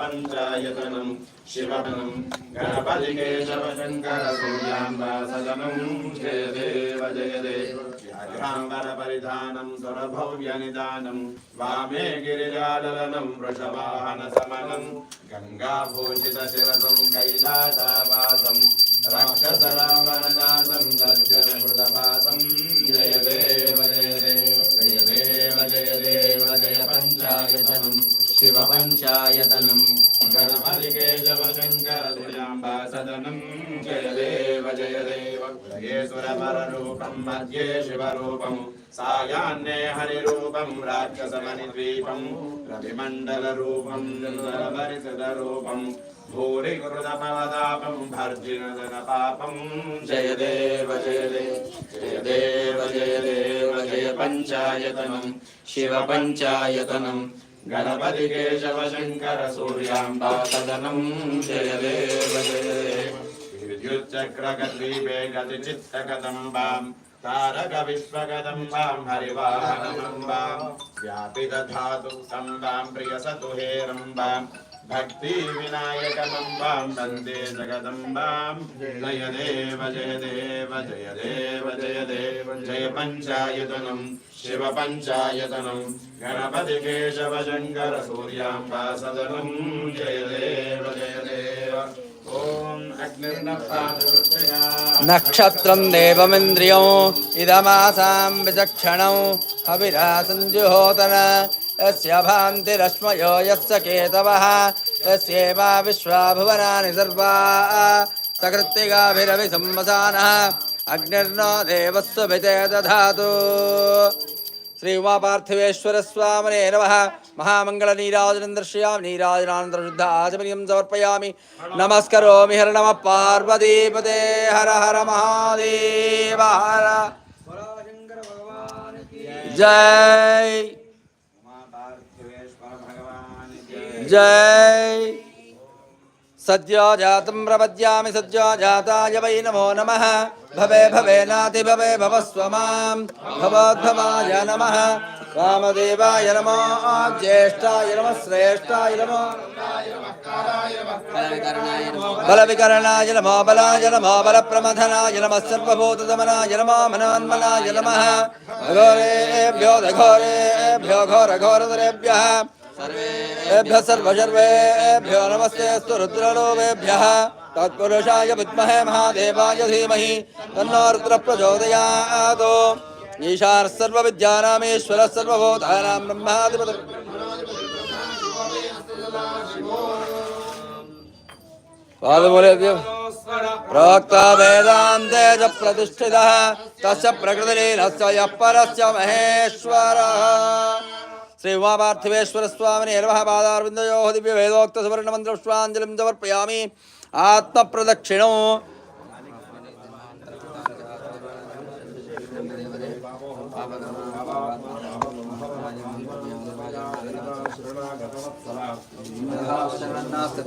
पंचायतनं शिवनं गणपति केशव शंकर सूर्याम्बा सदनं जय देव व्याघ्रांबर परिधानं सुरभव्य निदानं वामे गिरिजादलनं वृषवाहन समनं गंगाभूषित शिरसं कैलासवासं राक्षसरावणनाथं सज्जन कृतवासं जय देव जय पंचायतनं शिव पंचायतनं गणपति केशव शंकर सूर्याम्बा सदनं जय देव सुरपररूपं मध्ये शिवरूपं सायान्ने हरिरूपं राक्षसमणिद्वीपं रविमण्डलरूपं नरवरिसुतरूपं भूरिकृतपवतापं भर्जिनदनपापं जय देव जय पंचायतनं शिव पंचायतनं गणपति केशव शंकर सूर्याम्बा सदनं जय देव विद्युच्चक्रगद्वीपे गतिचित्तकदम्बां तारक विश्वगदम्बां हरिवाहनमम्बां व्यापिदधातु स्तम्भां प्रियसतुहेरम्बां भक्ति विनायकमम्बां वन्दे जगदम्बां जय देव जय पंचायतनं शिव पंचायतनं गणपति केशव शंकर सूर्याम्बा सदनं जय देव नक्षत्रं देवमिन्द्रियं इदमासां विचक्षणं हविरासञ्जुहोतन यस्य भान्तिरश्मयो यस्य केतवः यस्येवा विश्वा भुवनानि सर्वा सकृत्तिकाभिरभिसंवसानः अग्निर्नो देवस्य विते दधातु। श्री उमापार्थिवेश्वर स्वामिने नमः। महामंगल नीराजनं दर्शयामि नीराजनानंतर शुद्ध आचमनीयं समर्पयामि। नमस्करोमि हर नमः पार्वतीपते हर हर महादेव हर जय जय। सद्यो जातं प्रपद्यामि सद्यो जाताय वै नमो नमः। भवे भवेनाति भवे भवस्व मां भवोद्भवाय नमः। वामदेवाय नमो ज्येष्ठाय नमः श्रेष्ठाय नमो बलविकरणाय नमो बलाय नमो बलप्रमथनाय नमः सर्वभूतदमनाय नमो मनोन्मनाय नमः। घोरेभ्यो घोरेभ्यो घोरघोरधरेभ्यः सर्वेभ्यः सर्वशर्वेभ्यो नमस्तेऽस्तु रुद्रलोभेभ्यः। तत्पुरुषाय विद्महे महादेवाय धीमहि तन्नो रुद्रः प्रचोदयात्। ईशानः सर्वविद्यानामीश्वरः सर्वभूतानां ब्रह्माधिपतिः प्रोक्तो वेदान्ते च प्रतिष्ठितः तस्य प्रकृतिलीनस्य यः परस्य महेश्वरः। श्री उमापार्थिवेश्वर स्वामिने नमः। पादारविन्दयोः दिव्य वेदोक्त सुवर्ण मंत्र पुष्पाञ्जलिं समर्पयामि। आत्मप्रदक्षिणो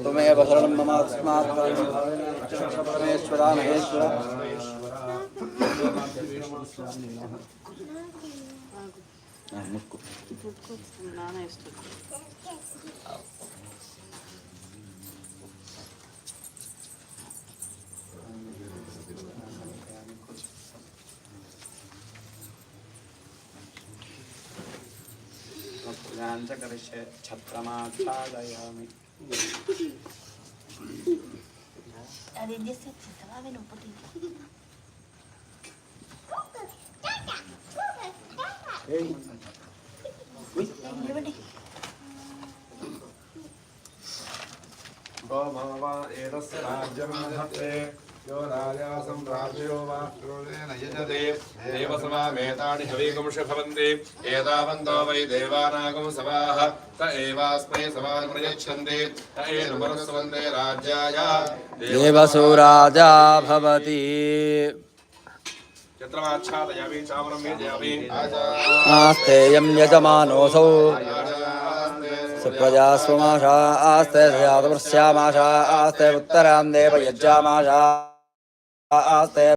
त्वमेव शरणं मम तस्मात् परमेश्वर महेश्वर। करिष्ये छत्रमाच्छादयामि। एतस्य राज्यं धत्ते यो राजा सम्राज्यो वा क्रोधेन यजते देवसमामेतानि हविगुंश भवन्ति एतावन्तो वै देवानागं सभाः त एवास्मै सभां प्रयच्छन्ति त एनुमरुस्वन्दे राज्याय देवसुराजा भवति। छत्रमाच्छादयामि चामरं मेजयामि आस्तेयं यजमानोऽसौ सुप्रजा स्वमाशा आस्ते स्यादवर्ष्यामाशा आस्ते उत्तरां देवयज्ञामाशा आस्ते